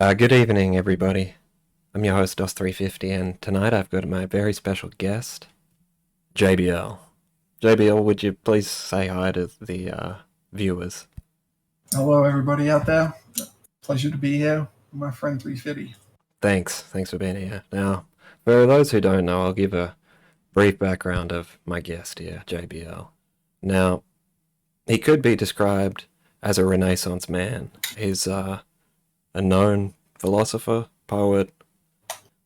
Good evening, everybody. I'm your host, DOS350, and tonight I've got my very special guest, JBL. JBL, would you please say hi to the viewers? Hello, everybody out there. Pleasure to be here with my friend 350. Thanks for being here. Now, for those who don't know, I'll give a brief background of my guest here, JBL. Now, he could be described as a Renaissance man. He's a known philosopher, poet,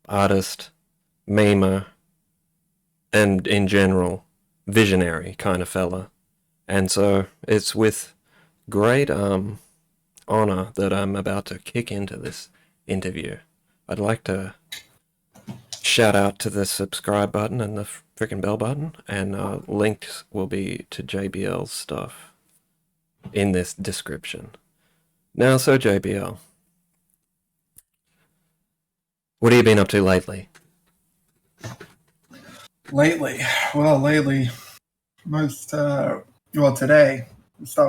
artist, memer, and in general, visionary kind of fella. And so it's with great honor that I'm about to kick into this interview. I'd like to shout out to the subscribe button and the freaking bell button, and links will be to JBL's stuff in this description. Now, so JBL, what have you been up to lately? Lately, today, we'll start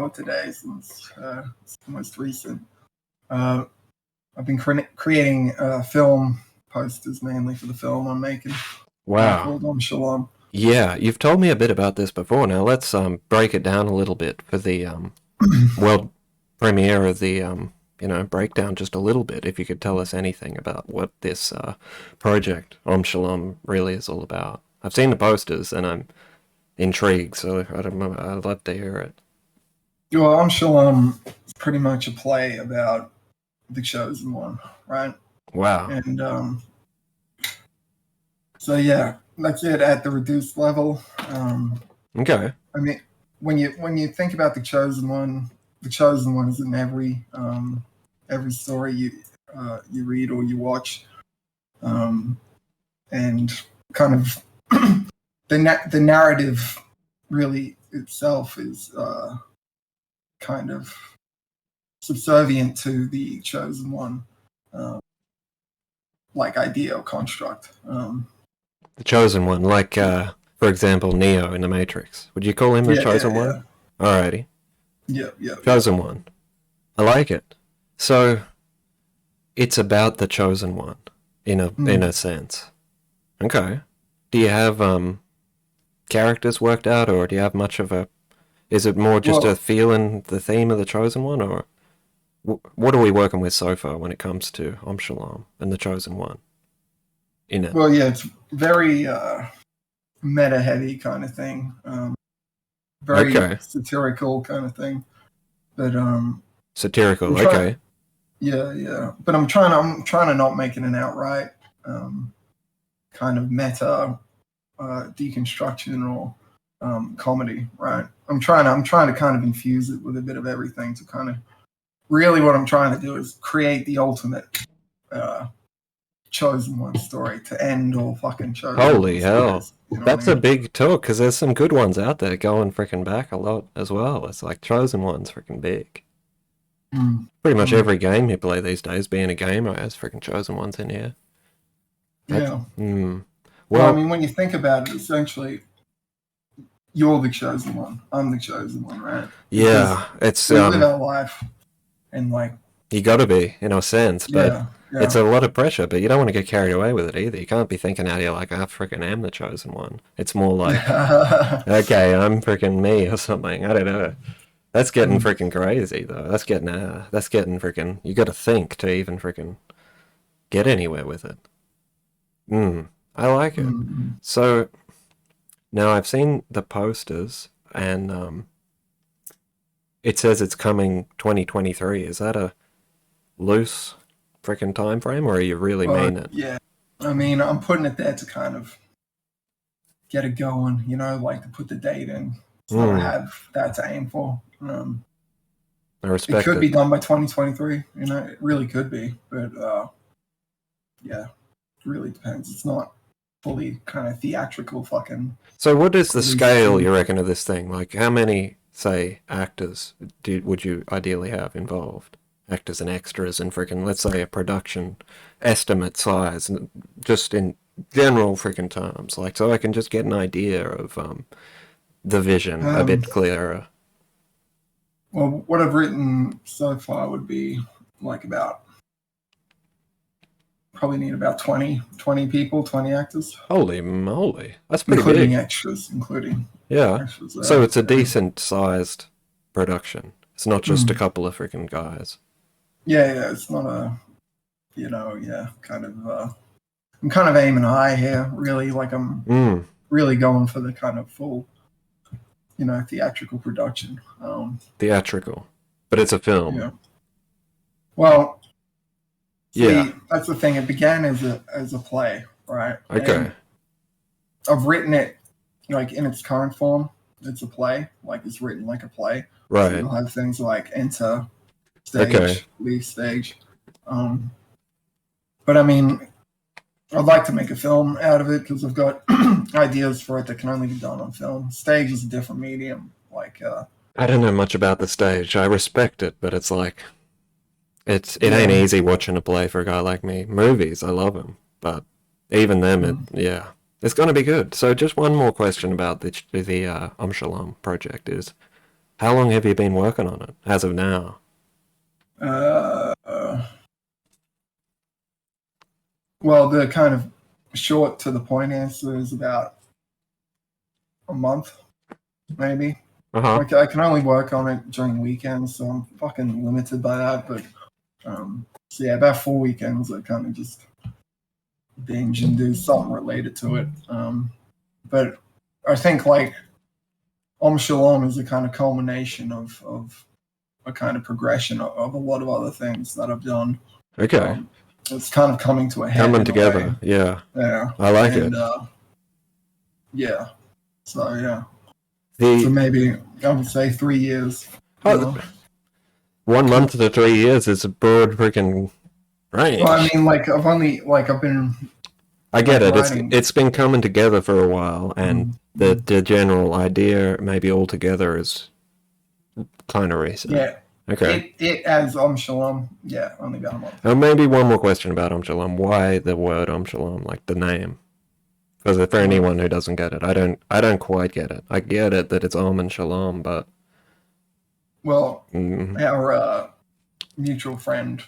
with today since it's the most recent. I've been creating film posters mainly for the film I'm making. Wow. Called Shalom. Yeah, you've told me a bit about this before. Now let's break it down a little bit for the world premiere of the breakdown just a little bit. If you could tell us anything about what this project Shalom really is all about. I've seen the posters and I'm intrigued, so I'd love to hear it. Well, Shalom is pretty much a play about the chosen one, right? Wow. And so yeah, that's it at the reduced level. Okay. I mean, when you think about the chosen one is in every story you read or you watch, and kind of the narrative really itself is kind of subservient to the chosen one, like idea or construct. The chosen one, like for example, Neo in the Matrix. Would you call him the chosen one? Alrighty. Yeah. Chosen one. I like it. So it's about the chosen one in a sense. Okay. Do you have characters worked out, or do you have much of a? Is it more just a feel in the theme of the chosen one, or what are we working with so far when it comes to Shalom and the chosen one? In it. Well, yeah, it's very meta heavy kind of thing. Very satirical kind of thing. But satirical, okay. Yeah. But I'm trying to not make it an outright kind of meta deconstruction or comedy, right? I'm trying to kind of infuse it with a bit of everything to kind of really what I'm trying to do is create the ultimate chosen one story to end all fucking chosen. Holy hell. That's a big talk, because there's some good ones out there going freaking back a lot as well. It's like chosen one's freaking big. Pretty much every game you play these days, being a gamer, has freaking chosen ones in here. Yeah. Well, I mean, when you think about it, essentially, you're the chosen one. I'm the chosen one, right? Yeah, because we live our life, and like you got to be in a sense, but it's a lot of pressure. But you don't want to get carried away with it either. You can't be thinking out here like I freaking am the chosen one. It's more like, okay, I'm freaking me or something. I don't know. That's getting freaking crazy though. That's getting freaking. You got to think to even freaking get anywhere with it. I like it. So now I've seen the posters, and it says it's coming 2023. Is that a loose freaking time frame, or are you really mean it? Yeah, I mean, I'm putting it there to kind of get it going, like to put the date in, so I have that to aim for. I respect it. Could be done by 2023, it really could be, but yeah, it really depends. It's not fully kind of theatrical fucking. So what is the scale, you reckon, of this thing? Like, how many, say, actors would you ideally have involved? Actors and extras and freaking, let's say, a production estimate size, just in general freaking terms, like, so I can just get an idea of the vision a bit clearer. Well, what I've written so far would be like about probably need about 20 people, 20 actors, Holy moly, that's pretty including big. extras, including Yeah. extras So there. it's a Yeah. decent sized production. It's not just a couple of freaking guys. Yeah, it's not a, kind of. I'm kind of aiming high here, really. Like I'm really going for the kind of full, theatrical production. Theatrical. But it's a film. Yeah. Well, Yeah. see, that's the thing. It began as a play, right? Okay. And I've written it like in its current form. It's a play, like it's written like a play. So Right. you'll have things like enter stage, Okay. leave stage. But I mean, I'd like to make a film out of it because I've got ideas for it that can only be done on film. Stage is a different medium. Like, I don't know much about the stage. I respect it, but it's like it Yeah. ain't easy watching a play for a guy like me. Movies, I love them, but even them, it's gonna be good. So just one more question about the Shalom project is, how long have you been working on it as of now? uh, well, the kind of short to the point answer is about a month, maybe. Uh-huh. Like, I can only work on it during weekends, so I'm fucking limited by that. But so yeah, about 4 weekends I kind of just binge and do something related to it. But I think like Shalom is a kind of culmination of a kind of progression of a lot of other things that I've done. Okay. It's kind of coming to a head. Coming in together. A way. Yeah. Yeah. I like it. Yeah. So yeah. The So maybe I would say 3 years. oh, 1 month to 3 years is a broad freaking range. Well, I mean, like I've been. I get like, it. writing. It's been coming together for a while, and the general idea maybe altogether is kind of recent. Yeah. Okay. It as Shalom. Yeah, only about a month. Maybe one more question about Shalom. Why the word Shalom, like the name? Because for anyone who doesn't get it, I don't quite get it. I get it that it's and Shalom, but well, our mutual friend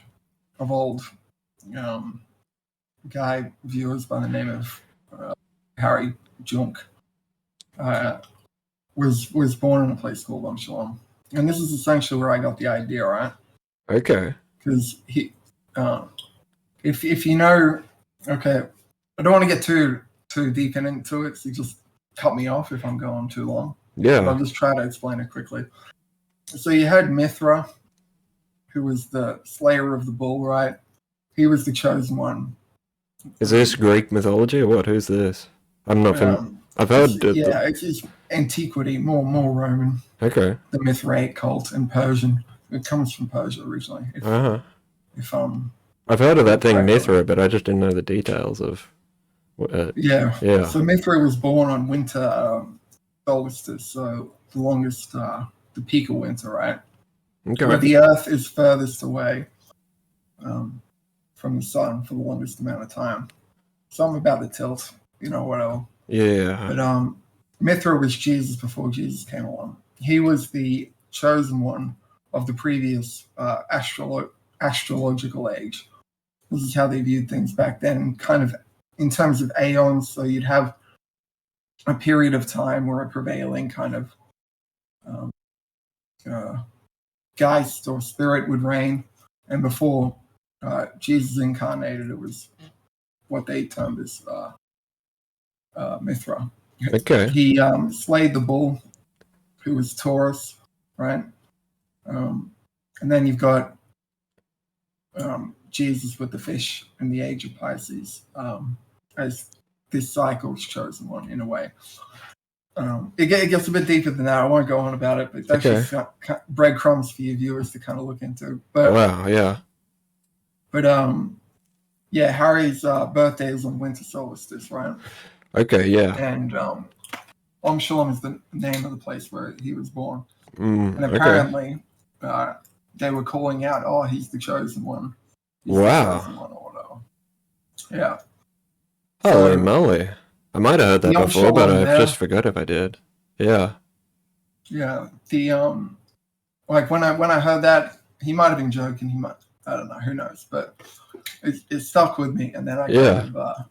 of old, guy viewers by the name of Harry Junk, was born in a place called Shalom, and this is essentially where I got the idea, right? Okay. Because he, if you know, okay, I don't want to get too deep into it, so you just cut me off if I'm going too long. Yeah. But I'll just try to explain it quickly. So you had Mithra, who was the slayer of the bull, right? He was the chosen one. Is this Greek mythology or what? Who's this? I'm not familiar. I've heard. It's just antiquity, more Roman. Okay. The Mithraic cult and Persian. It comes from Persia originally. I've heard of that thing Mithra, but I just didn't know the details of. Yeah. So Mithra was born on winter solstice, so the longest, the peak of winter, right? Okay. Where the Earth is furthest away from the sun for the longest amount of time. Something about the tilt, whatever. Yeah. But Mithra was Jesus before Jesus came along. He was the chosen one of the previous astrological age. This is how they viewed things back then, kind of in terms of aeons. So you'd have a period of time where a prevailing kind of geist or spirit would reign. And before Jesus incarnated, it was what they termed as Mithra. Okay. He slayed the bull, who was Taurus, right? And then you've got Jesus with the fish in the age of Pisces, as this cycle's chosen one in a way. It gets a bit deeper than that. I won't go on about it, but that's just breadcrumbs for your viewers to kind of look into. But wow, yeah. But Harry's birthday is on winter solstice, right? Okay, yeah. And Shalom is the name of the place where he was born. And apparently, they were calling out, "Oh, he's the chosen one." Wow. The chosen one or whatever. Yeah. Holy moly! I might have heard that before, but I just forgot if I did. Yeah. Yeah. The like when I heard that, he might have been joking. I don't know. Who knows? But it stuck with me, and then I Yeah. kind of,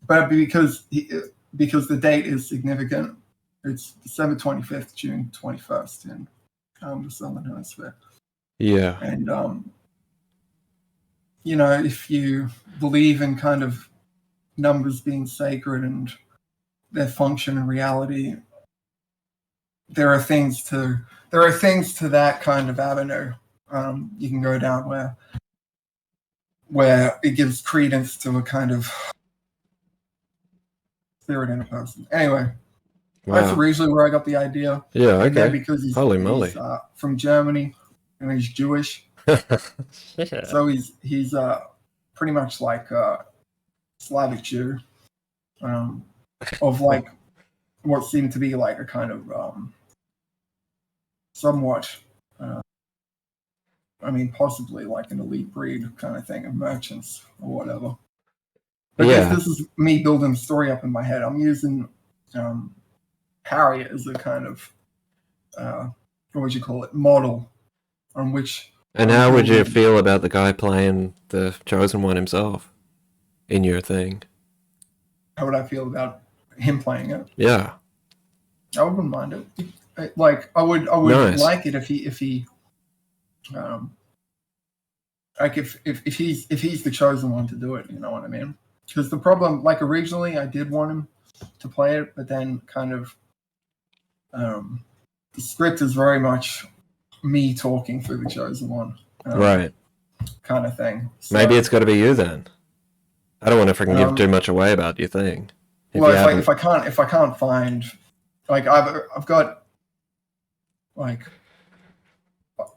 but because the date is significant, it's December 25th, June 21st in the Southern Hemisphere, Yeah. and if you believe in kind of numbers being sacred and their function in reality, there are things to that kind of avenue you can go down where it gives credence to a kind of spirit in a person. Anyway, that's Wow. originally where I got the idea. Yeah, And then okay. because Holy he's moly. from Germany and he's Jewish, Yeah. so he's pretty much like a Slavic Jew, of like what seemed to be like a kind of somewhat, uh, possibly like an elite breed kind of thing of merchants or whatever. But Yeah. this is me building the story up in my head. I'm using Harry as a kind of what would you call it, model on which And I'm how would you building. feel about the guy playing the chosen one himself in your thing? How would I feel about him playing it? Yeah. I wouldn't mind it. Like I would Nice. like it if he um, like if he's the chosen one to do it. You know what I mean? Because the problem, like originally, I did want him to play it, but then kind of the script is very much me talking through the chosen one, Right. kind of thing. Maybe So, it's got to be you then. I don't want to freaking give too um, much away about your thing. If well, you haven't. if I can't find, like I've got like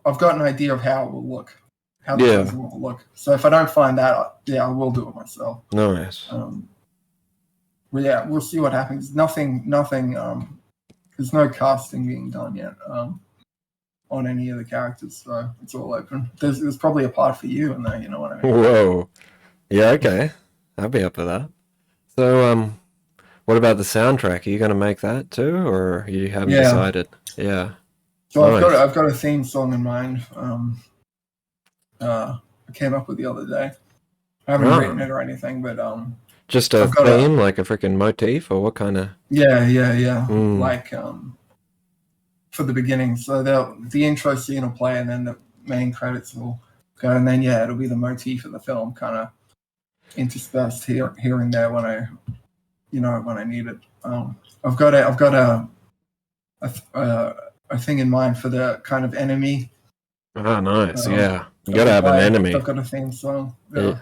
I've got an idea of how it will look, how the Yeah. chosen one will look. So if I don't find that, yeah, I will do it myself. Nice. Well, yeah, we'll see what happens. Nothing. There's no casting being done yet on any of the characters, so it's all open. There's probably a part for you in there. You know what I mean? Whoa. Yeah, okay. I'll be up for that. So, what about the soundtrack? Are you going to make that too, or you haven't Yeah. decided? Yeah. So Nice. I've got a theme song in mind. I came up with the other day. I haven't written Oh. it or anything, but Just a I've got a theme, like a freaking motif, or what kind of? yeah. Mm. Like for the beginning, so the intro scene will play, and then the main credits will go, and then yeah, it'll be the motif of the film, kind of interspersed here and there when I need it. I've got a thing in mind for the kind of enemy. Oh, nice. Yeah. You That got to will have an play. enemy. I've got a theme song. Yeah. Yeah.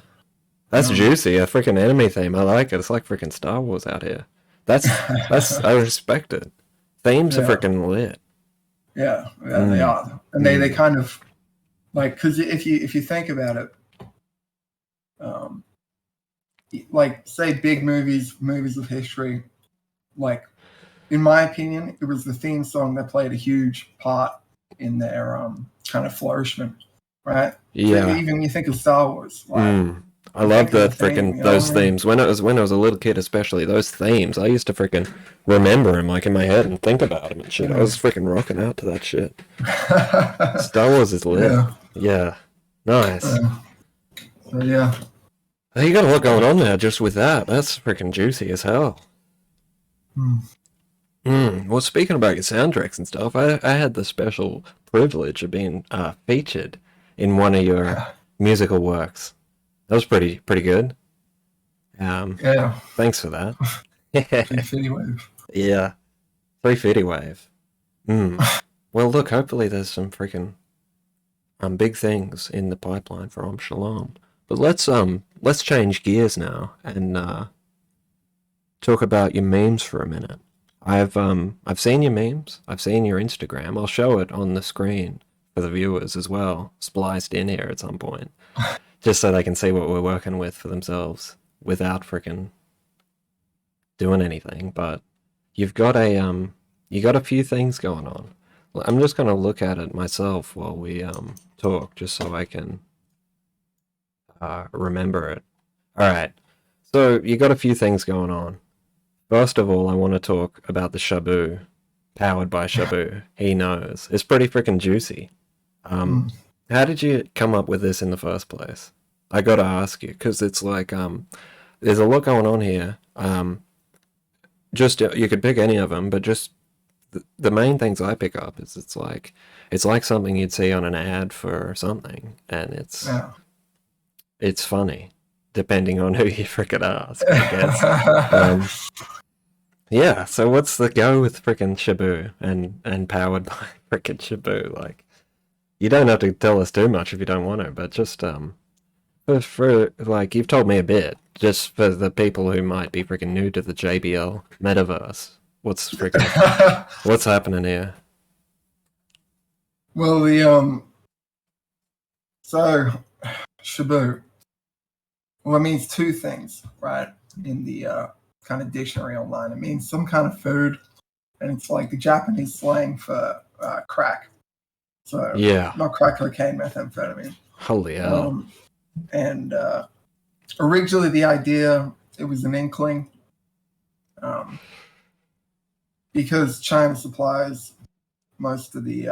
That's juicy. A freaking enemy theme. I like it. It's like freaking Star Wars out here. That's I respect it. Themes are Yeah. freaking lit. Yeah, they are, and they kind of like, because if you think about it, like say big movies of history, like in my opinion, it was the theme song that played a huge part in their kind of flourishment, right? So Yeah. even you think of Star Wars, like I you love think of the the theme, freaking you know those what I mean? themes. When I was a little kid, especially those themes, I used to freaking remember them like in my head and think about them and shit. I was freaking rocking out to that shit. Star Wars is lit. Yeah. Yeah, nice. So yeah. Hey, you got a lot going on there just with that. That's freaking juicy as hell. Well, speaking about your soundtracks and stuff, I had the special privilege of being featured in one of your musical works. That was pretty good. Yeah. Thanks for that. 350 wave. Yeah, 350 wave. Well, look, hopefully there's some freaking big things in the pipeline for Shalom. But let's change gears now and talk about your memes for a minute. I've seen your memes. I've seen your Instagram. I'll show it on the screen for the viewers as well, spliced in here at some point, just so they can see what we're working with for themselves without freaking doing anything. But you've got a few things going on. I'm just gonna look at it myself while we talk, just so I can remember it. All right. So you got a few things going on. First of all, I want to talk about the Shabu, powered by Shabu. He knows. It's pretty freaking juicy. How did you come up with this in the first place? I gotta ask you because it's like there's a lot going on here. Just you could pick any of them, but just the main things I pick up is it's like something you'd see on an ad for something, and Yeah. it's funny depending on who you frickin' ask, I guess. Um, yeah. So what's the go with frickin' Shabu and powered by frickin' Shabu? Like you don't have to tell us too much if you don't want to, but just for like you've told me a bit, just for the people who might be freaking new to the JBL metaverse, what's happening here? Well, the so Shabu. Well, it means two things, right? In the kind of dictionary online, it means some kind of food, and it's like the Japanese slang for crack. So Yeah, not crack cocaine, methamphetamine. holy hell. And originally, the idea it was an inkling, um, because China supplies most of the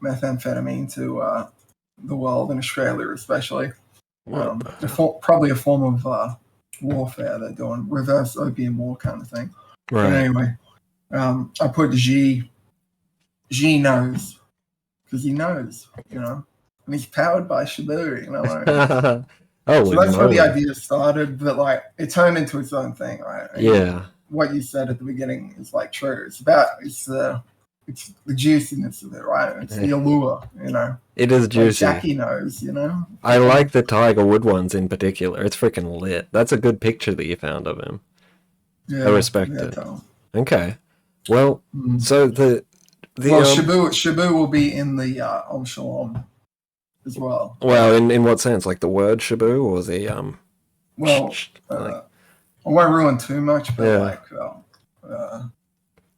methamphetamine to the world, and Australia especially. What the Probably a form of warfare they're doing, reverse opium war kind of thing. But right? anyway, I put G. G knows because he knows, and he's powered by Shibu. You know what I mean? So Holy that's how the moly! idea started, but like it turned into its own thing, right? And Yeah, what you said at the beginning is like true. It's the juiciness of it, right? It's the allure, it is Like juicy. Jackie knows, I like the Tiger Wood ones in particular. It's freaking lit. That's a good picture that you found of him. I Yeah, respect yeah, it. totally. Okay. Well, Mm. so the Well, Shabu will be in the Om Shalom as well, right? well, in what sense? Like the word Shabu or the Well, like I won't ruin too much, but yeah. like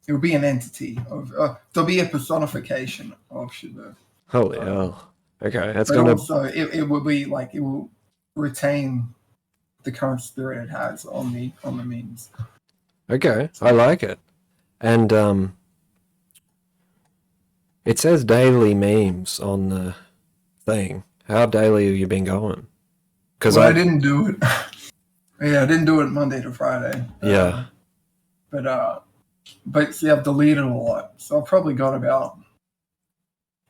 it will be an entity of there'll be a personification of Shabu, Holy um, hell. Okay, that's but gonna also it will be like it will retain the current spirit it has on the memes. okay. I So like it. And it says daily memes on the thing. How daily have you been going? Because well, I I didn't do it. Yeah, I didn't do it Monday to Friday. yeah. But see, I've deleted a lot, so I've probably got about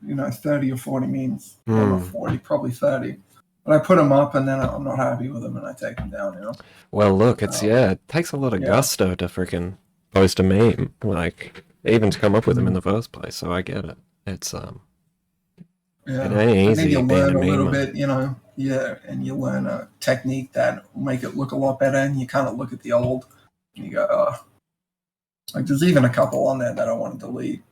30 or 40 memes. Well, not Hmm. 40, probably 30. But I put them up, and then I'm not happy with them, and I take them down. Well, look, Um, it takes a lot of yeah. gusto to freaking post a meme, like even to come up with them in Mm, the first place. So I get it. It's it yeah. ain't And then easy you being a learn a little memer. bit, Yeah, and you learn a technique that will make it look a lot better. And you kind of look at the old, and you go, oh, like there's even a couple on there that I want to delete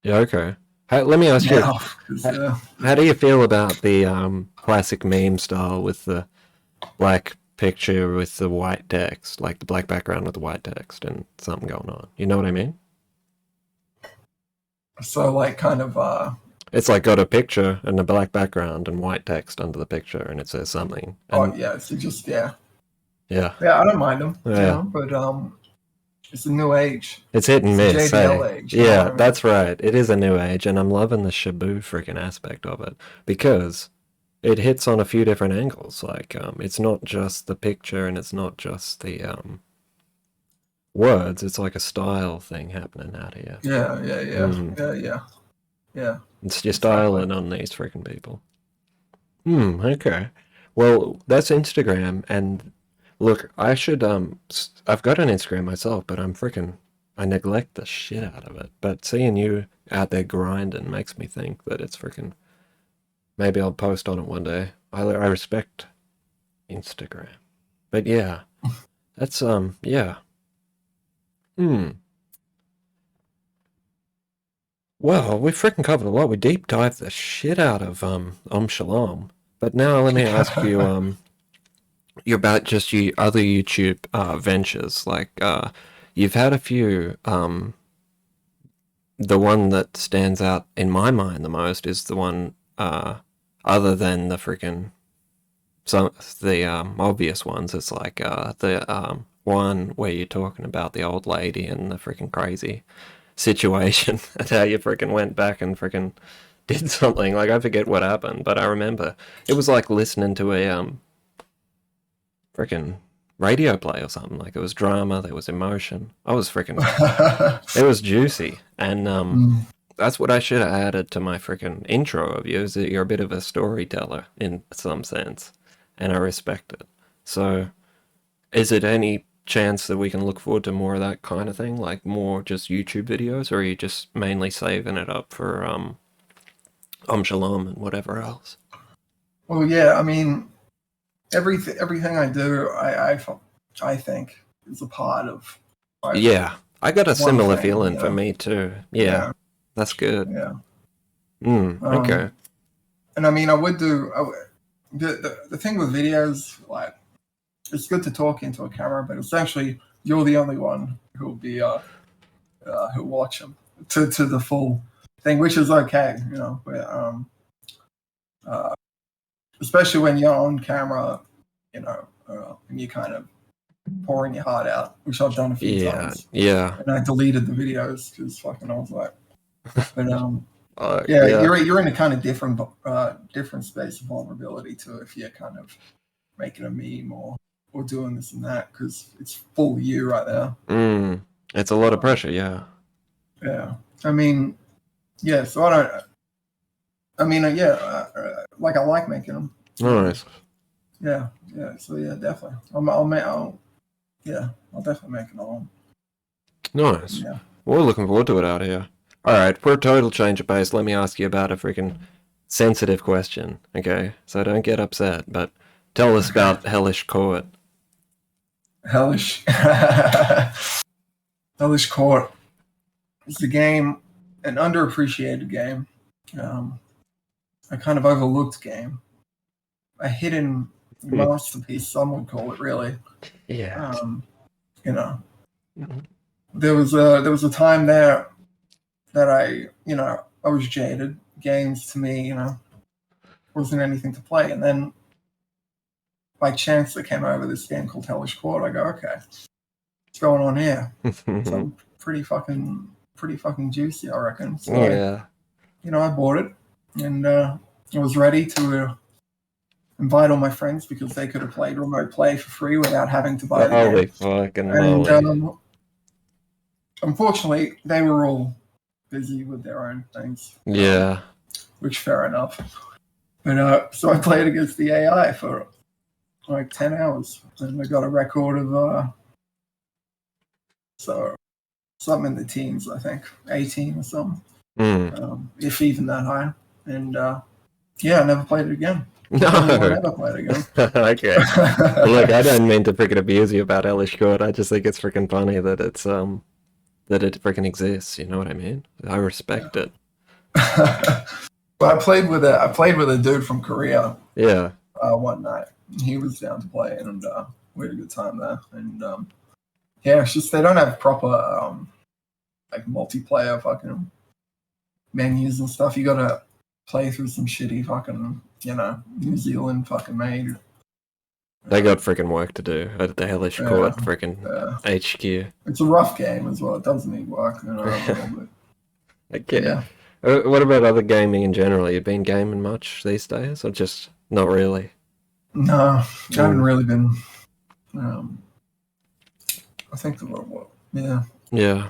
Yeah, okay. Let me ask you, now. 'Cause, how do you feel about the classic meme style with the black picture with the white text, like the black background with the white text and something going on? You know what I mean? so like kind of, It's like got a picture and a black background and white text under the picture, and it says something. oh And yeah, so just yeah, yeah, yeah, I don't mind them, yeah, but it's a new age. it's hit and It's a miss. JBL Hey, age. You know what yeah, I mean? that's right. It is a new age, and I'm loving the Shabu freaking aspect of it because it hits on a few different angles. Like, it's not just the picture and it's not just the words. It's like a style thing happening out here. Yeah, yeah, yeah, Mm. yeah, yeah, yeah. It's your Exactly. styling on these freaking people. Okay. Well, that's Instagram, and look, I've got an Instagram myself, but I neglect the shit out of it. But seeing you out there grinding makes me think that it's freaking, maybe I'll post on it one day. I respect Instagram. But yeah, that's, yeah. Hmm. Well, we freaking covered a lot. We deep dived the shit out of, Shalom. But now let me ask you, you're about just you other YouTube ventures. Like you've had a few. The one that stands out in my mind the most is the one other than the freaking some the obvious ones. It's like the one where you're talking about the old lady and the freaking crazy situation and how you freaking went back and freaking did something. Like, I forget what happened, but I remember it was like listening to a freaking radio play or something. Like, it was drama, there was emotion. I was freaking, it was juicy, and Mm. that's what I should have added to my freaking intro of you. Is that you're a bit of a storyteller in some sense, and I respect it. So, is it any chance that we can look forward to more of that kind of thing, like more just YouTube videos, or are you just mainly saving it up for Shalom and whatever else? Well, yeah, I mean, everything I do, I think is a part of like Yeah, I got a one similar thing. feeling for me too. Yeah, Yeah, that's good. yeah. Okay. And I mean, I would do the thing with videos, like it's good to talk into a camera, but essentially you're the only one who'll be who watch them to the full thing, which is okay, you know. But, uh, especially when you're on camera, you know, and you kind of pouring your heart out, which I've done a few Yeah, times. yeah. And I deleted the videos because fucking I was like, but yeah, Yeah. you're in a kind of different space of vulnerability too if you're kind of making a meme or doing this and that because it's full you right there. It's a lot of pressure, yeah. Yeah, I mean, yeah. So I don't. I mean, yeah, like I like making them. Nice. Yeah, yeah. So yeah, definitely. Yeah, I'll definitely make another one. Nice. Yeah. We're looking forward to it out here. Alright, for a total change of pace, let me ask you about a freaking sensitive question, okay? So don't get upset, but tell us Okay. about Hellish Court. Hellish. Hellish Court. It's a game, an underappreciated game, a kind of overlooked game, a hidden masterpiece. Some would call it, really. Yeah. You know, there was a time there that I was jaded. Games to me, wasn't anything to play. And then by chance, I came over this game called Hellish Court. I go, okay, what's going on here? So pretty fucking juicy, I reckon. So Yeah. I bought it, and I was ready to invite all my friends because they could have played remote play for free without having to buy the Holy game. fucking And moly. unfortunately, they were all busy with their own things. Yeah. Which fair enough. But so I played against the AI for like 10 hours, and I got a record of so something in the teens, I think, 18 or something, if even that high. And yeah, I never played it again. No. I never played it again. Okay. Look, I don't mean to freaking abuse you about Hellish Court. I just think it's freaking funny that it's that it freaking exists. You know what I mean? I respect it. But I played with a dude from Korea Yeah. one night. He was down to play, and we had a good time there. And yeah, it's just they don't have proper like multiplayer fucking menus and stuff. You gotta play through some shitty fucking New Zealand fucking made. They got freaking work to do at the Hellish Court freaking HQ. It's a rough game as well. It does need work, Okay. Yeah. What about other gaming in general? You been gaming much these days, or just not really? No, I haven't really been. I think yeah. Yeah.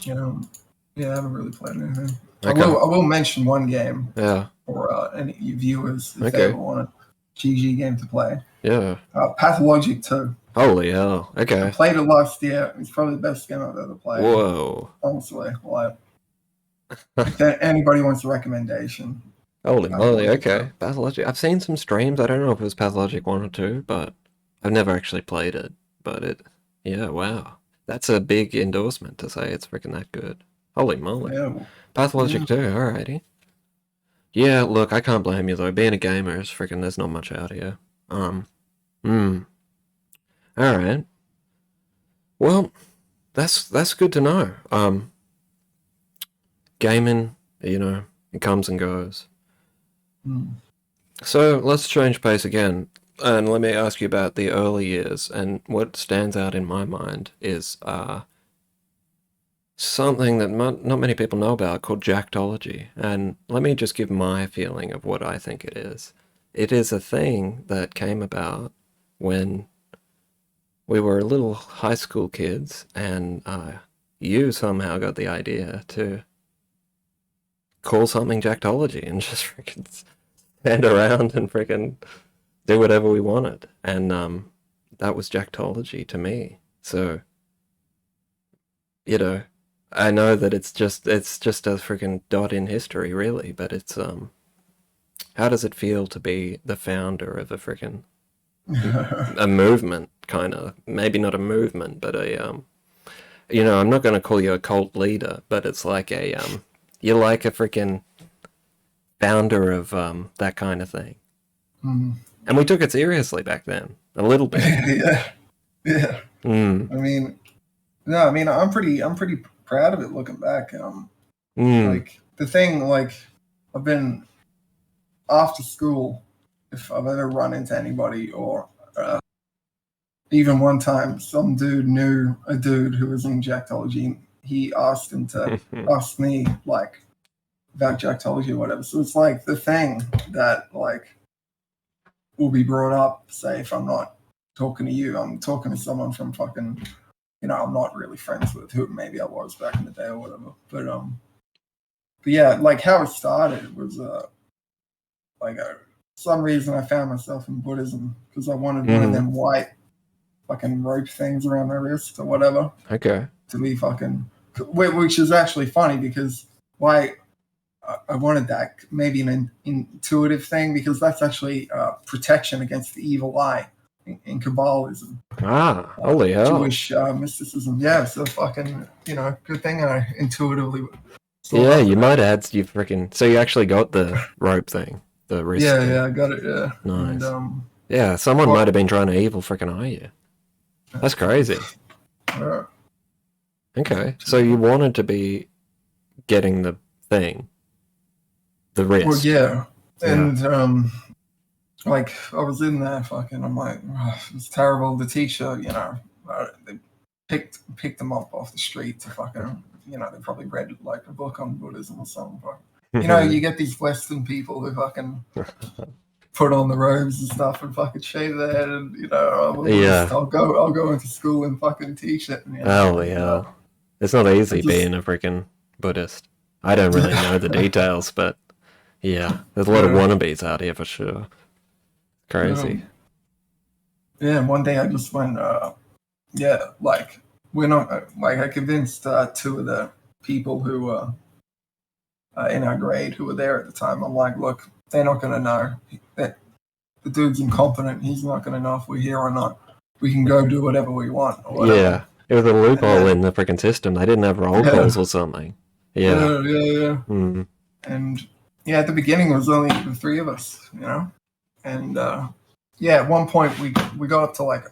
Yeah, I haven't really played anything. Okay. I will mention one game. Yeah. For any viewers if they ever want a GG game to play. Yeah. Pathologic 2. Holy hell. Okay. I played it last year. It's probably the best game I've ever played. Whoa. Honestly. Like, if anybody wants a recommendation. Holy moly, okay. Pathologic. I've seen some streams. I don't know if it was Pathologic 1 or 2, but I've never actually played it. But yeah, wow. That's a big endorsement to say it's freaking that good. Holy moly. Yeah. Pathologic 2, alrighty. Yeah, look, I can't blame you though. Being a gamer is freaking, there's not much out here. Alright. Well, that's good to know. Gaming, it comes and goes. So let's change pace again. And let me ask you about the early years. And what stands out in my mind is something that not many people know about called Jactology. And let me just give my feeling of what I think it is. It is a thing that came about when we were little high school kids, and you somehow got the idea to call something Jactology and just freaking stand around and freaking do whatever we wanted. And that was Jactology to me. So, you know, I know that it's just a freaking dot in history, really, but it's how does it feel to be the founder of a freaking a movement, kind of? Maybe not a movement, but a I'm not going to call you a cult leader, but it's like you're like a freaking founder of that kind of thing. Mm. And we took it seriously back then, a little bit. Yeah, yeah. Mm. I mean, no, I mean, I'm pretty proud of it looking back. Mm. Like the thing, like I've been after school, if I've ever run into anybody, or even one time, some dude knew a dude who was in Jactology. He asked him to ask me like about Jactology or whatever. So it's like the thing that like will be brought up. Say if I'm not talking to you, I'm talking to someone from fucking, I'm not really friends with, who maybe I was back in the day or whatever. But yeah, like how it started was like some reason I found myself in Buddhism because I wanted one of them white fucking rope things around my wrist or whatever Okay. to be fucking, which is actually funny because why I wanted that, maybe an intuitive thing, because that's actually protection against the evil eye in Kabbalism. Ah, holy hell. Jewish mysticism. Yeah, so fucking, good thing I intuitively saw Yeah, that. you might add you freaking. So you actually got the rope thing, the wrist thing. Yeah, I got it. Yeah, Nice. And, Yeah, someone might have been trying to evil freaking eye you. That's crazy. Okay, so you wanted to be getting the thing, the wrist. Well, yeah, and like I was in there, fucking. I'm like, it's terrible. The teacher, they picked them up off the street to fucking, they probably read like a book on Buddhism or something. You get these Western people who fucking put on the robes and stuff and fucking shave their head, and I'll go into school in fucking t-shirt. Holy hell. It's not easy being a freaking Buddhist. I don't really know the details, but yeah, there's a lot of wannabes out here for sure. Crazy. Yeah, and one day I just went, like we're not like I convinced two of the people who were in our grade who were there at the time. I'm like, look, they're not going to know that the dude's incompetent. He's not going to know if we're here or not. We can go do whatever we want. Or whatever. Yeah, it was a loophole in the freaking system. They didn't have roll calls or something. Yeah. Yeah. Mm. And at the beginning it was only the three of us, and at one point we got up to like,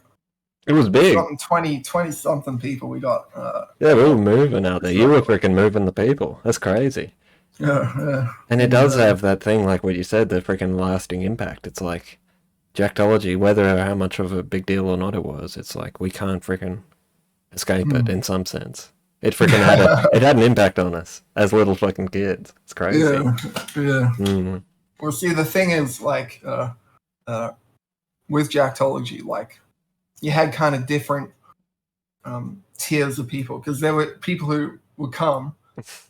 it was big. 20 something people we got. Yeah, we were moving out there. You were freaking moving the people. That's crazy. Yeah. And it does have that thing, like what you said, the freaking lasting impact. It's like Jactology, whether how much of a big deal or not it was, it's like we can't freaking escape it in some sense. It freaking had an impact on us as little fucking kids. It's crazy. Yeah. Mm. Well, see, the thing is, like, with Jactology, like, you had kind of different tiers of people, because there were people who would come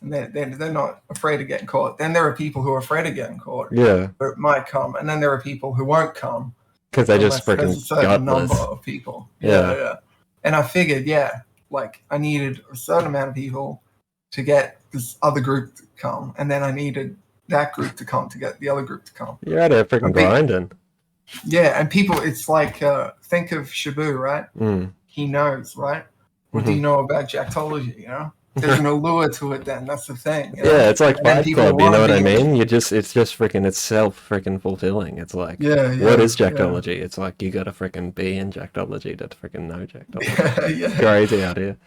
and they're not afraid of getting caught. Then there are people who are afraid of getting caught. Yeah. But might come, and then there are people who won't come because they just freaking a certain number of people. Yeah. And I figured, like I needed a certain amount of people to get this other group to come, and then I needed that group to come to get the other group to come. You're out there freaking grinding. Yeah, and people, it's like, think of Shabu, right? Mm. He knows, right? What do you know about Jactology, There's an allure to it then, that's the thing. Yeah, it's like Fight Club, you know what I mean? It's just freaking, it's self-freaking fulfilling. It's like, what is Jactology? Yeah. It's like, you gotta freaking be in Jactology to freaking know Jactology. It's crazy out here.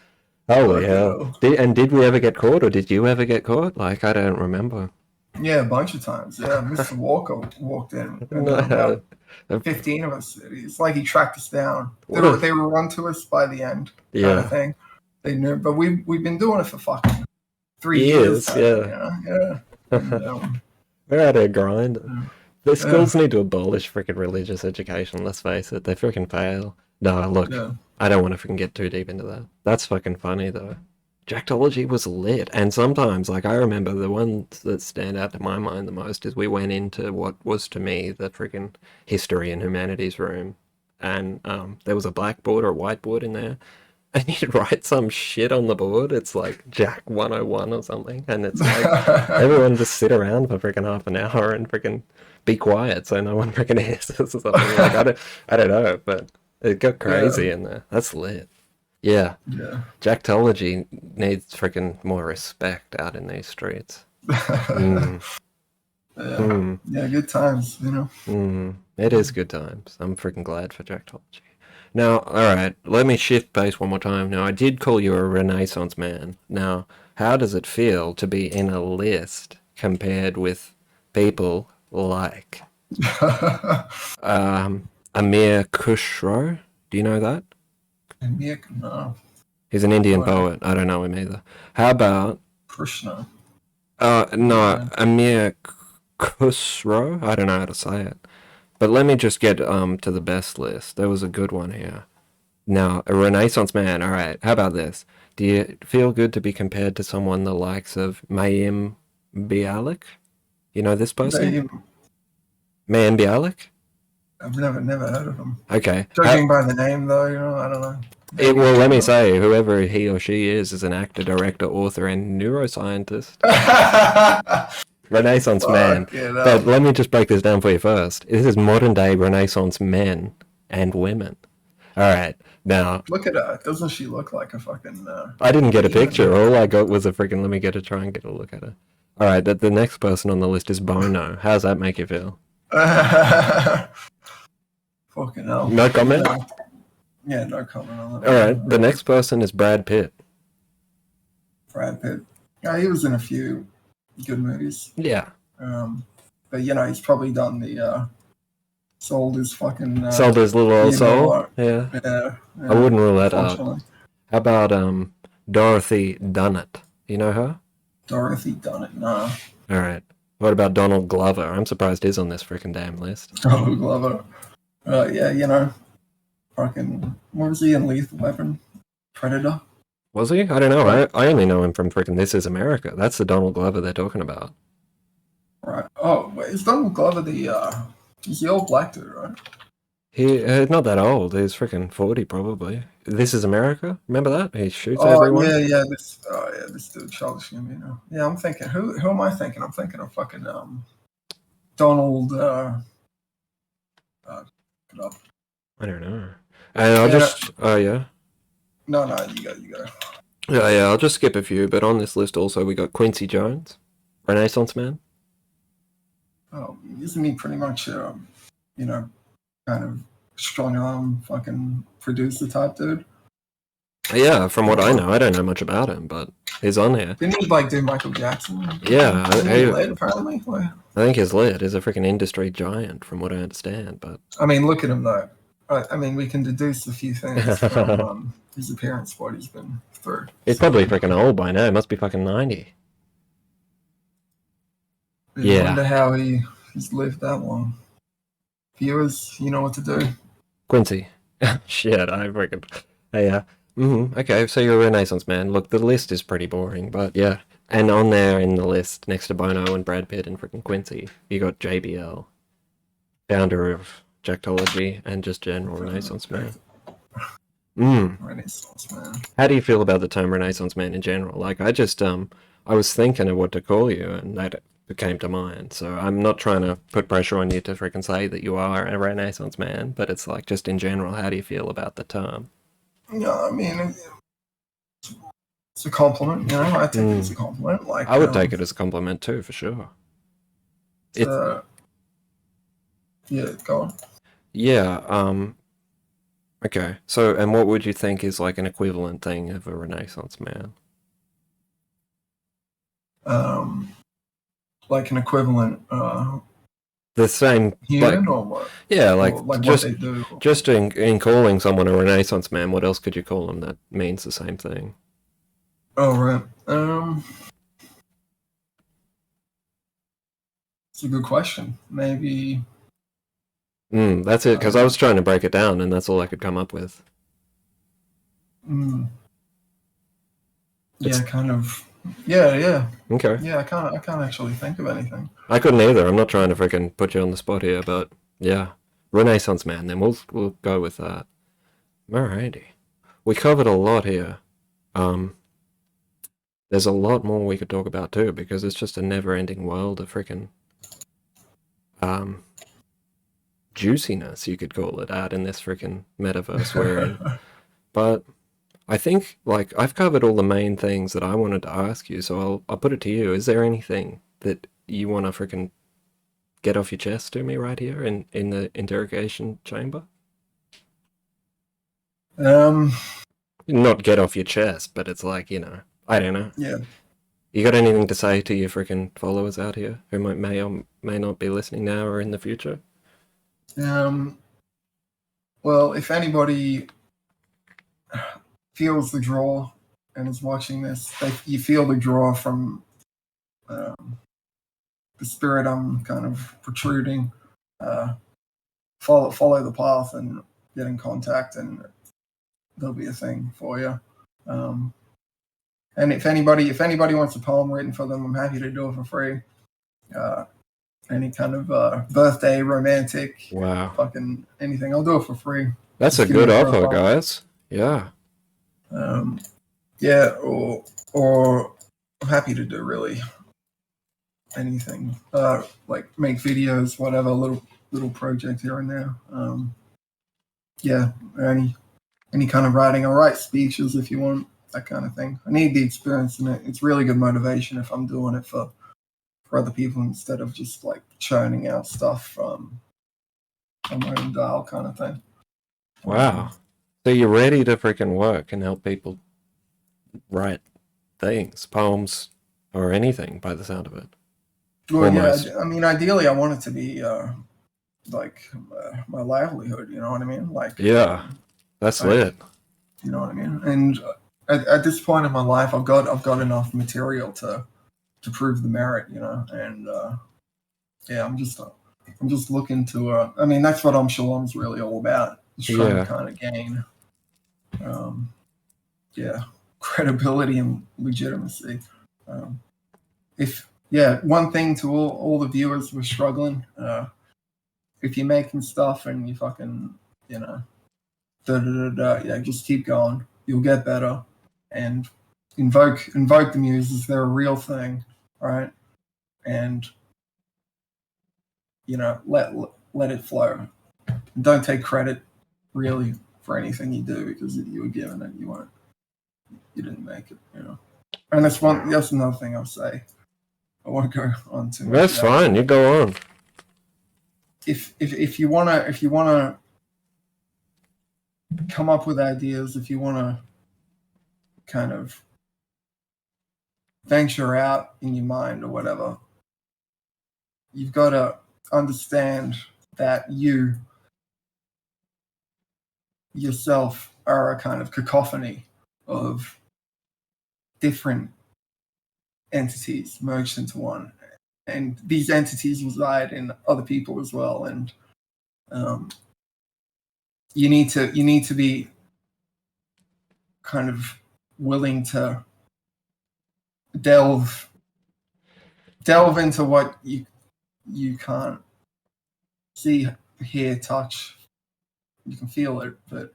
Holy hell. Did we ever get caught, or did you ever get caught? Like, I don't remember. Yeah, a bunch of times. Yeah, Mr. Walker walked in. And 15 of us. It's like he tracked us down. They were run to us by the end, kind of thing. They knew, but we've been doing it for fucking 3 years. Years, yeah. Yeah. And, We're at a grind. The yeah, schools need to abolish freaking religious education, let's face it. They freaking fail. No, look, yeah. I don't want to freaking get too deep into that. That's fucking funny, though. Jactology was lit, and sometimes, like, I remember the ones that stand out to my mind the most is we went into what was to me the freaking history and humanities room, and there was a blackboard or a whiteboard in there, and you'd write some shit on the board. It's like Jack 101 or something, and it's like everyone just sit around for freaking half an hour and freaking be quiet so no one freaking hears us or something. Like I don't know, but it got crazy in there. That's lit. Yeah, Yeah. Jactology needs freaking more respect out in these streets. Mm, Yeah. mm, Yeah, good times, you know. it is good times. I'm freaking glad for Jactology. Now, alright, let me shift base one more time. Now, I did call you a Renaissance man. Now, how does it feel to be in a list compared with people like Amir Khusro? Do you know that? And no, He's an Indian what? poet. I don't know him either. How about Krishna. no, Yeah. Amir Khusro? I don't know how to say it. But let me just get to the best list. There was a good one here. Now, a Renaissance man. All right, how about this? Do you feel good to be compared to someone the likes of Mayim Bialik? You know this person? They, Mayim Bialik? I've never heard of them. Okay. Judging by the name, though, you know, I don't know. Well, let me say, whoever he or she is an actor, director, author, and neuroscientist. Renaissance man. But let me just break this down for you first. This is modern day Renaissance men and women. All right, now. Look at her. Doesn't she look like a fucking... I didn't get a picture. All I got was a freaking... Let me try and get a look at her. All right, the next person on the list is Bono. How's that make you feel? Fucking hell. No comment? Yeah, no comment on that. All right, the next person is Brad Pitt. Brad Pitt. Yeah, he was in a few good movies. Yeah. But, you know, he's probably done the... sold his fucking... sold his little old soul? Yeah. I wouldn't rule that out. How about Dorothy Dunnett? You know her? Dorothy Dunnett, no. All right. What about Donald Glover? I'm surprised he's on this freaking damn list. Donald Glover. Yeah, you know, fucking... What was he in Lethal Weapon? Predator? Was he? I don't know. I only know him from freaking This Is America. That's the Donald Glover they're talking about. Right. Oh, wait, is Donald Glover the... He's the old black dude, right? He's not that old. He's freaking 40 probably. This Is America? Remember that? He shoots everyone? Yeah. This dude, Charles Gambino. Yeah, I'm thinking, who am I thinking? I'm thinking of fucking Donald. I don't know. And I'll just. Oh yeah. No, you go. Yeah. I'll just skip a few. But on this list also we got Quincy Jones, Renaissance man. Oh, isn't he pretty much, you know, kind of strong arm fucking producer type dude? Yeah, from what I know, I don't know much about him, but he's on here. Didn't he like do Michael Jackson? Yeah, apparently. I think he's lit. He's a freaking industry giant, from what I understand. But I mean, look at him though. I mean, we can deduce a few things from his appearance, what he's been through. He's probably freaking old by now. He must be fucking 90. I wonder how he's lived that long. Viewers, you know what to do. Quincy. Shit, I freaking... Yeah. Okay, so you're a Renaissance man. Look, the list is pretty boring, but yeah. And on there in the list, next to Bono and Brad Pitt and freaking Quincy, you got JBL, founder of Jactology and just general Renaissance man. Renaissance man. How do you feel about the term Renaissance man in general? Like, I was thinking of what to call you, and that came to mind. So I'm not trying to put pressure on you to freaking say that you are a Renaissance man, but it's like, just in general, how do you feel about the term? Yeah, I mean, it's a compliment, you know. I think it's a compliment. Like, I would take it as a compliment too, for sure. Yeah, go on. Yeah, okay. So, and what would you think is like an equivalent thing of a Renaissance man? Like an equivalent, the same human, or what? Yeah, like just what they do. Just in calling someone a Renaissance man, what else could you call them that means the same thing? Oh, right. It's a good question. Maybe. That's it, because I was trying to break it down, and that's all I could come up with. Mm, It's yeah, kind of. Yeah, yeah, okay. yeah. I can't actually think of anything. I couldn't either. I'm not trying to freaking put you on the spot here, but yeah, Renaissance man. Then we'll go with that. Alrighty, we covered a lot here. Um, there's a lot more we could talk about too, because it's just a never-ending world of freaking um juiciness, you could call it, out in this freaking metaverse we're in. But I think like I've covered all the main things that I wanted to ask you, so I'll put it to you. Is there anything that you want to freaking get off your chest to me right here in the interrogation chamber? um, Not get off your chest, but it's like, I don't know. yeah. You got anything to say to your freaking followers out here who may or may not be listening now or in the future? Um, well, if anybody feels the draw and is watching this, you feel the draw from um, the spirit I'm kind of protruding. Uh, follow the path and get in contact, and there'll be a thing for you. Um, and if anybody wants a poem written for them, I'm happy to do it for free. Uh, any kind of birthday, romantic, Wow. fucking anything, I'll do it for free. That's Just a give me good a offer, profile. guys. Yeah. Um, yeah, or I'm happy to do really anything. Like make videos, whatever, little project here and there. Yeah, any kind of writing. I'll write speeches if you want, that kind of thing. I need the experience in it. It's really good motivation if I'm doing it for other people instead of just like churning out stuff on my own dial kind of thing. Wow. So you're ready to freaking work and help people write things, poems, or anything by the sound of it. Well, yeah, Almost. I mean, ideally, I want it to be like my livelihood. You know what I mean? Yeah. That's Like lit. you know what I mean? And at this point in my life, I've got enough material to prove the merit. You know, and yeah, I'm just looking to. I mean, that's what Shalom's really all about. Just trying to Yeah. kind of gain, um, yeah, credibility and legitimacy. Um, if yeah, one thing to all the viewers who are struggling, if you're making stuff and you fucking you know yeah, just keep going. You'll get better, and invoke the muses. They're a real thing, right? And let it flow. And don't take credit really for anything you do because if you were given it, you didn't make it. And that's another thing I'll say. I won't go on too much That's about it. fine. You go on. If you wanna come up with ideas, if you wanna kind of venture out in your mind or whatever, you've got to understand that you yourself are a kind of cacophony of different entities merged into one, and these entities reside in other people as well. And um, you need to be kind of willing to delve into what you can't see, hear, touch. You can feel it, but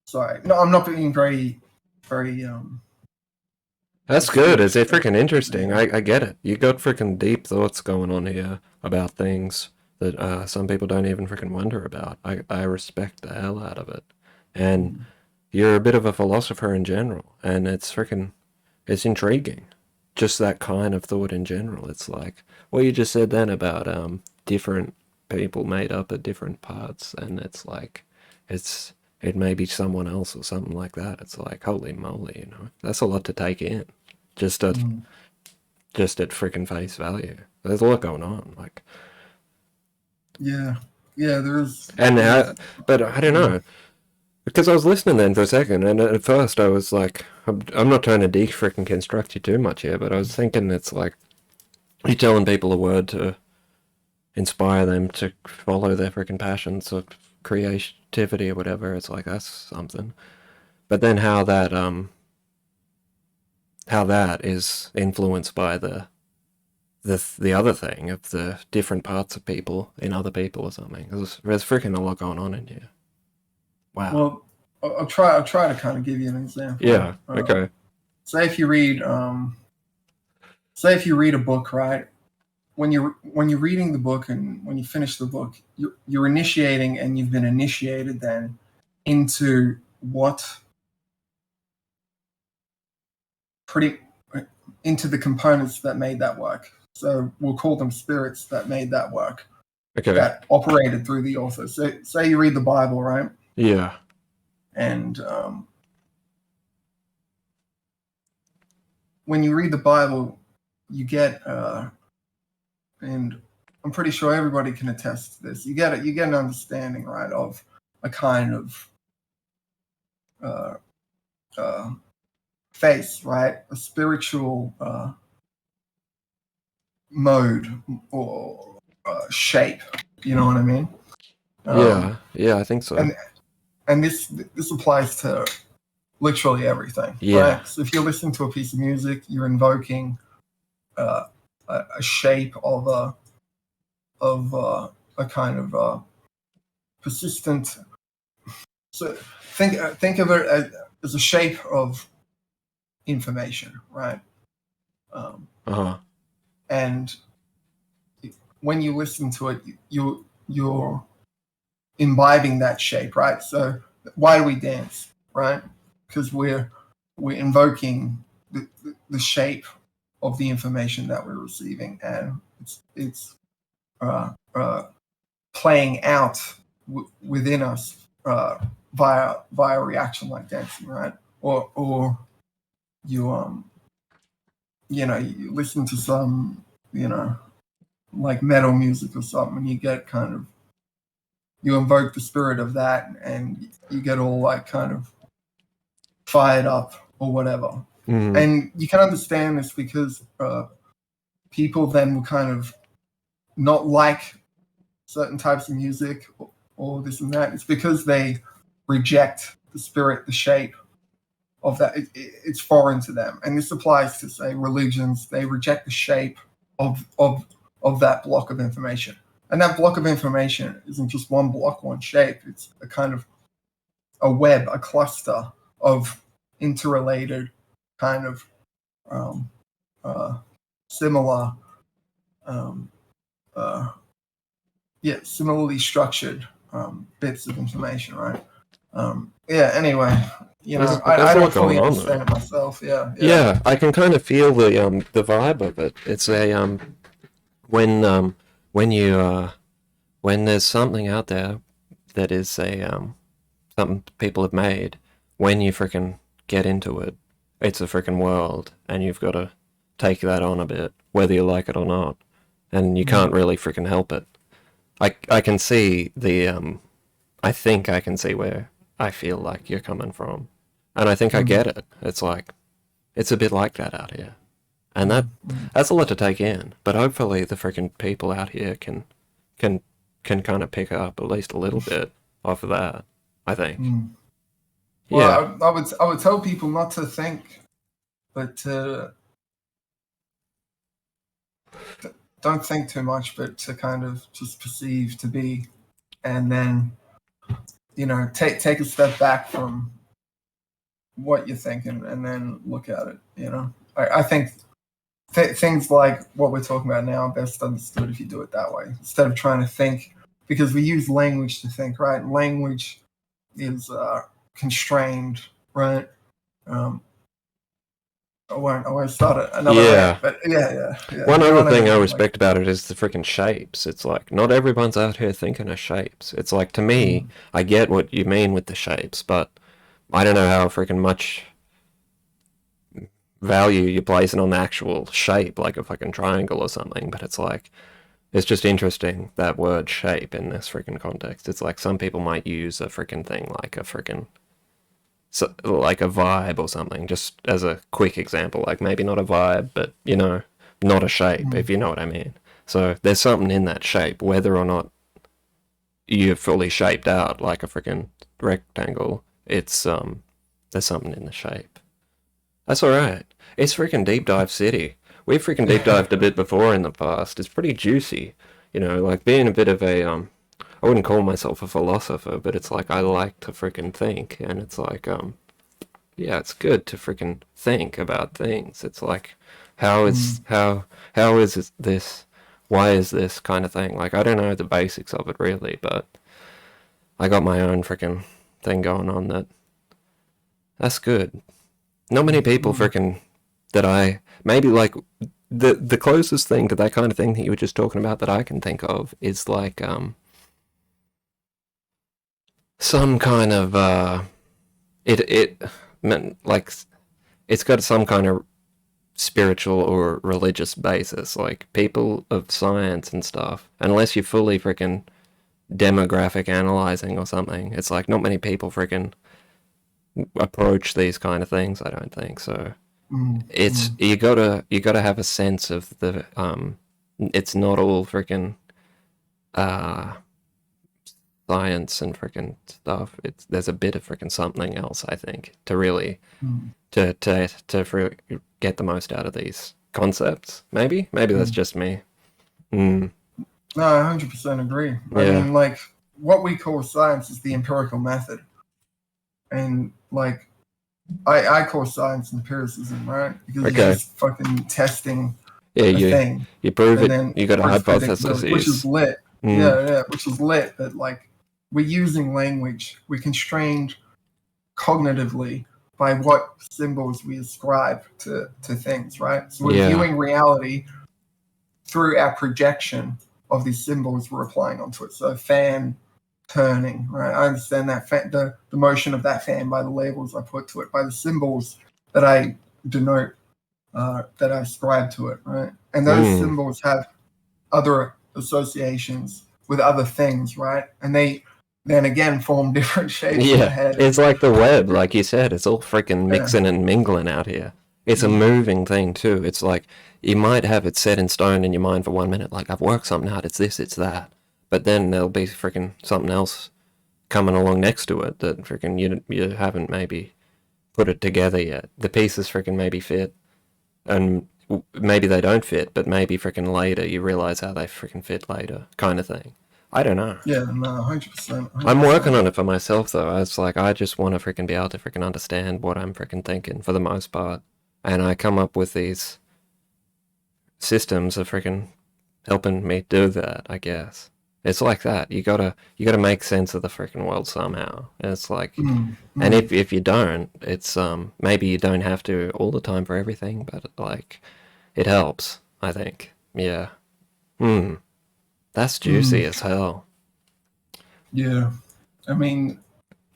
sorry, no, I'm not being very That's good. It's explicit. freaking interesting. I get it. You got freaking deep thoughts going on here about things that some people don't even freaking wonder about. I respect the hell out of it. And you're a bit of a philosopher in general, and it's intriguing. Just that kind of thought in general. It's like what you just said then about different people made up of different parts, and it's like it's it may be someone else or something like that. It's like holy moly, that's a lot to take in, just at Mm. just at freaking face value. There's a lot going on, like, Yeah, yeah. and but I don't Yeah. know. Because I was listening then for a second, and at first I was like, I'm not trying to de-freaking construct you too much here, but I was thinking it's like you're telling people a word to inspire them to follow their freaking passions of creativity or whatever. It's like that's something. But then how that is influenced by the other thing of the different parts of people in other people or something. There's freaking a lot going on in here. Wow. Well, I'll try to kind of give you an example. Yeah. Okay. Say if you read say if you read a book, right? When you're reading the book and when you finish the book, you're initiating and you've been initiated then into what pretty into the components that made that work. So we'll call them spirits that made that work, Okay. that operated through the author. So say you read the Bible, right? Yeah. And when you read the Bible, you get, and I'm pretty sure everybody can attest to this. You get an understanding, right, of a kind of face, right, a spiritual mode or shape. You know what I mean? Yeah. Yeah. I think so. And this applies to literally everything. Yeah. Right? So if you're listening to a piece of music, you're invoking a shape of a kind of persistent. So think of it as a shape of information, right? Uh-huh. And when you listen to it, you're imbibing that shape, right? So why do we dance, right? Because we're invoking the shape of the information that we're receiving, and it's playing out within us via reaction like dancing, right? Or you you listen to some like metal music or something, and you get kind of you invoke the spirit of that, and you get all like kind of fired up or whatever. Mm. And you can understand this because people then will kind of not like certain types of music or this and that. It's because they reject the spirit, the shape of that. It's foreign to them, and this applies to say religions. They reject the shape of that block of information, and that block of information isn't just one block, one shape. It's a kind of a web, a cluster of interrelated kind of similar, similarly structured bits of information, right? Anyway, There's I a lot don't going fully on understand it myself. Yeah, I can kind of feel the vibe of it. It's a when when you when there's something out there that is a something people have made, when you freaking get into it, it's a freaking world, and you've got to take that on a bit, whether you like it or not, and you can't really freaking help it. I can see the I think I can see where I feel like you're coming from, and I think I get it. It's like it's a bit like that out here, and that's a lot to take in. But hopefully, the freaking people out here can kind of pick up at least a little bit off of that. I think. Yeah. Well, I would tell people not to think, but don't think too much, but to kind of just perceive to be, and then take a step back from what you're thinking, and then look at it. I think things like what we're talking about now are best understood if you do it that way instead of trying to think, because we use language to think, right? And language is constrained, right? I won't start another rant, but yeah. One You know other what I thing I mean? respect about it is the freaking shapes. It's like not everyone's out here thinking of shapes. It's like to me, I get what you mean with the shapes, but I don't know how freaking much value you're placing on the actual shape, like a fucking triangle or something. But it's like It's just interesting that word shape in this freaking context. It's like some people might use a freaking thing like a freaking like a vibe or something, just as a quick example. Like maybe not a vibe, but not a shape, if you know what I mean. So there's something in that shape, whether or not you're fully shaped out like a freaking rectangle. It's there's something in the shape. That's all right. It's freaking deep dive city. We freaking deep dived a bit before in the past. It's pretty juicy, like being a bit of a I wouldn't call myself a philosopher, but it's like I like to freaking think, and it's like yeah, it's good to freaking think about things. It's like how is how is this? Why is this kind of thing? Like I don't know the basics of it really, but I got my own freaking thing going on that's good. Not many people freaking that I maybe like the closest thing to that kind of thing that you were just talking about that I can think of is like some kind of it meant like it's got some kind of spiritual or religious basis. Like people of science and stuff, unless you're fully freaking demographic analyzing or something, it's like not many people freaking approach these kind of things. I don't think so. It's you gotta have a sense of the it's not all freaking uh science and freaking stuff. There's a bit of freaking something else, I think, to really get the most out of these concepts. Maybe that's just me. Mm, No, I 100% agree. I yeah. mean, like, what we call science is the empirical method. And, like, I call science empiricism, right? Because you're Okay. just fucking testing Yeah. a thing You prove and it. then You got a for its hypothesis. predictability, which is lit. Mm, Yeah, which is lit. But, like, we're using language. We're constrained cognitively by what symbols we ascribe to things, right? So we're yeah. viewing reality through our projection of these symbols we're applying onto it. So fan turning, right? I understand that the motion of that fan by the labels I put to it, by the symbols that I denote, that I ascribe to it, right? And those Mm, symbols have other associations with other things, right? And they then again form different shapes in the yeah. head. It's like the web, like you said. It's all freaking Yeah. mixing and mingling out here. It's a Mm. moving thing too. It's like you might have it set in stone in your mind for 1 minute, like I've worked something out. It's this, it's that. But then there'll be freaking something else coming along next to it that freaking you haven't maybe put it together yet. The pieces freaking maybe fit, and maybe they don't fit, but maybe freaking later you realize how they freaking fit later, kind of thing. I don't know. Yeah, no, 100%, I'm working 100%. on it for myself though. It's like I just want to freaking be able to freaking understand what I'm freaking thinking for the most part, and I come up with these systems of freaking helping me do that. I guess it's like that. You gotta make sense of the freaking world somehow. And it's like, Mm, and mm, if you don't, it's maybe you don't have to all the time for everything, but like it helps. I think. Yeah. Hmm. That's juicy mm. as hell. Yeah, I mean,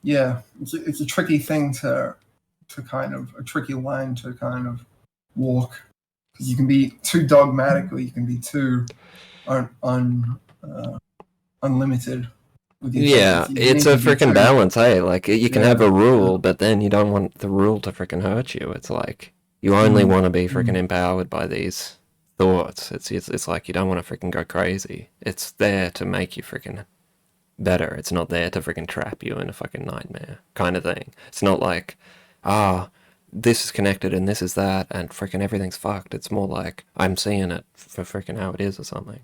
yeah, it's a tricky thing to kind of a tricky line to kind of walk because you can be too dogmatic or you can be too unlimited with your Yeah, thinking. So you it's need a to be freaking too. balance, hey? Like, you can have Yeah, a yeah. rule, but then you don't want the rule to freaking hurt you. It's like, you only Mm, want to be freaking mm, empowered by these thoughts. It's like you don't want to freaking go crazy. It's there to make you freaking better. It's not there to freaking trap you in a fucking nightmare kind of thing. It's not like, ah, this is connected and this is that and freaking everything's fucked. It's more like, I'm seeing it for freaking how it is or something.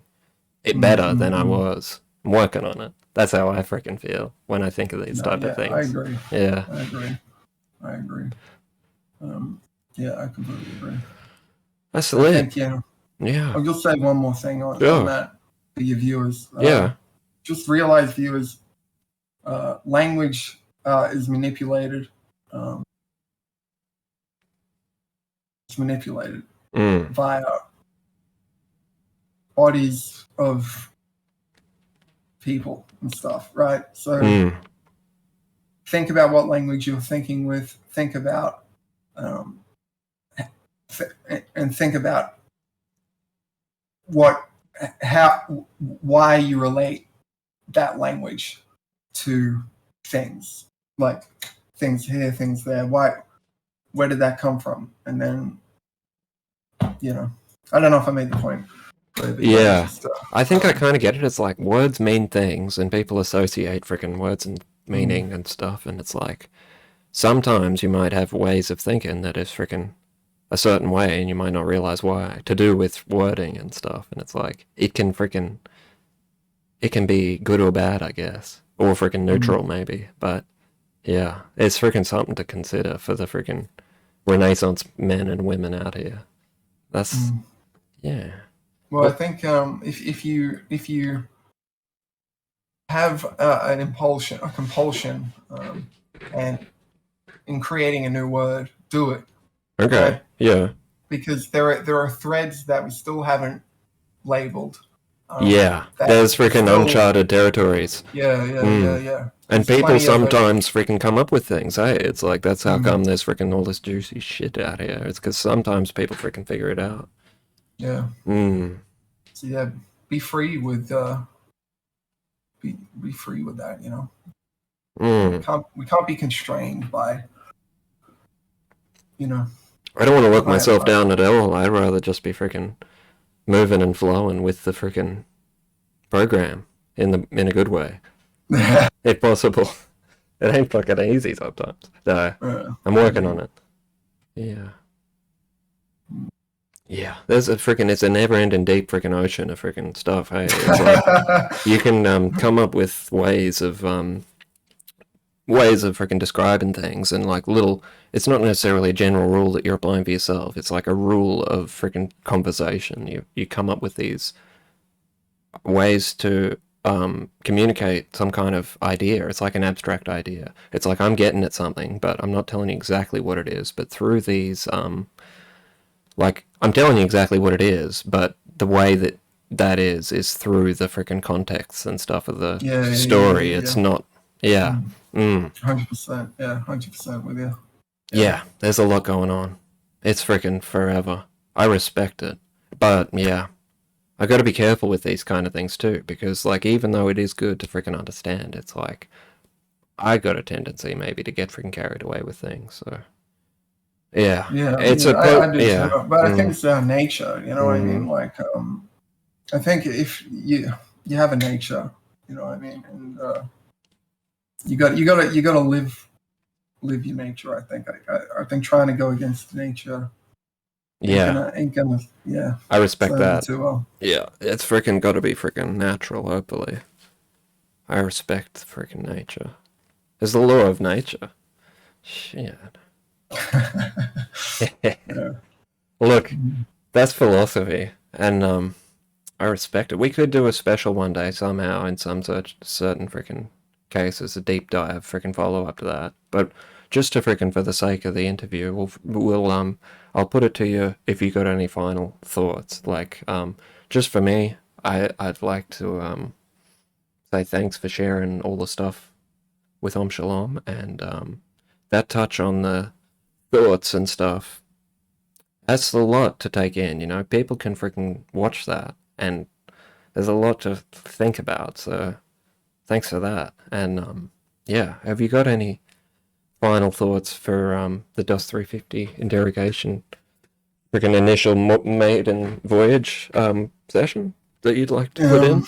It mm, better mm, than I mm. was. I'm working on it. That's how I freaking feel when I think of these No, type of yeah, I things. agree. Yeah, I agree. I agree. Um, yeah, I completely agree. that's I lit. think, yeah. Yeah, I'll just say one more thing on sure. that for your viewers. Yeah. Just realize, viewers, language is manipulated. Um, it's manipulated Mm. via bodies of people and stuff, right? So Mm. think about what language you're thinking with. Think about um, and think about what why you relate that language to things, like things here, things there. Where did that come from? And then, I don't know if I made the point. But Yeah. just, I think I kind of get it. It's like words mean things, and people associate freaking words and meaning and stuff, and it's like sometimes you might have ways of thinking that is freaking a certain way, and you might not realize why, to do with wording and stuff, and it's like it can be good or bad, I guess, or freaking neutral maybe, but yeah, it's freaking something to consider for the freaking Renaissance men and women out here. That's yeah. Well, I But think if you have a compulsion, and in creating a new word, do it, okay, right? yeah, Because there are threads that we still haven't labeled. yeah. That There's freaking still, uncharted territories. Mm. yeah. And There's people plenty of it. sometimes freaking come up with things, hey? It's like, that's how come there's freaking all this juicy shit out here. It's because sometimes people freaking figure it out. Yeah. Mm. So yeah, be free with be free with that. Mm. We can't be constrained by I don't want to look by, myself by down at all. I'd rather just be freaking moving and flowing with the freaking program in a good way, if possible. It ain't fucking easy sometimes. No, I'm working on it. Yeah. Yeah, there's a freaking, it's a never-ending deep freaking ocean of freaking stuff. Hey, it's like you can come up with ways of freaking describing things and like little. It's not necessarily a general rule that you're applying for yourself. It's like a rule of freaking conversation. You come up with these ways to communicate some kind of idea. It's like an abstract idea. It's like I'm getting at something, but I'm not telling you exactly what it is. But through these like, I'm telling you exactly what it is, but the way that that is through the freaking context and stuff of the story. It's not, yeah. 100%. Yeah, 100% with you. Yeah, there's a lot going on. It's freaking forever. I respect it. But, yeah, I gotta be careful with these kind of things too, because, like, even though it is good to freaking understand, it's like, I got a tendency maybe to get freaking carried away with things, so. Yeah, it's a I quote, do too. yeah. But I think it's our nature. You know what I mean? Mm-hmm. Like, I think if you have a nature, you know what I mean, and you got to live your nature. I think I think trying to go against nature Yeah, ain't gonna I respect serve you that. too well. Yeah, it's freaking gotta be freaking natural, hopefully. I respect freaking nature. It's the law of nature. Shit. Yeah. Look, that's philosophy, and I respect it. We could do a special one day somehow in some such certain freaking cases, a deep dive freaking follow up to that. But just to freaking for the sake of the interview, we'll I'll put it to you if you got any final thoughts. Like just for me, I'd like to say thanks for sharing all the stuff with Shalom and that touch on the thoughts and stuff. That's a lot to take in, you know. People can freaking watch that, and there's a lot to think about. So thanks for that. And yeah, have you got any final thoughts for the Dust 350 interrogation, freaking initial maiden voyage session that you'd like to put in?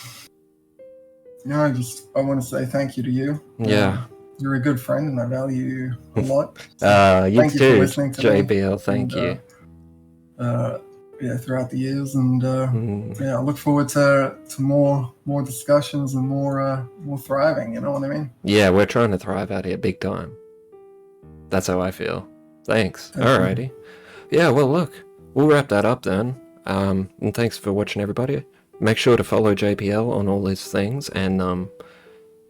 I want to say thank you to you. Yeah. You're a good friend, and I value you a lot. So You thank you for too, listening to JBL. me. Thank you. Throughout the years, and I look forward to more discussions and more thriving. You know what I mean? Yeah, we're trying to thrive out here big time. That's how I feel. Thanks. Alrighty. Yeah, well, look, we'll wrap that up then. And thanks for watching, everybody. Make sure to follow JPL on all his things, and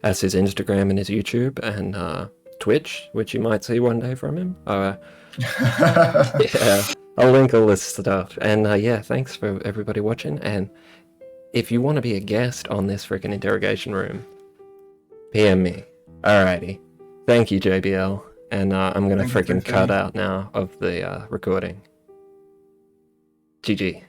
as his Instagram and his YouTube and Twitch, which you might see one day from him. Yeah, I'll link all this stuff. And yeah, thanks for everybody watching. And if you want to be a guest on this freaking interrogation room, PM me. Alrighty. Thank you, JBL. And I'm gonna freaking cut out now of the recording. GG.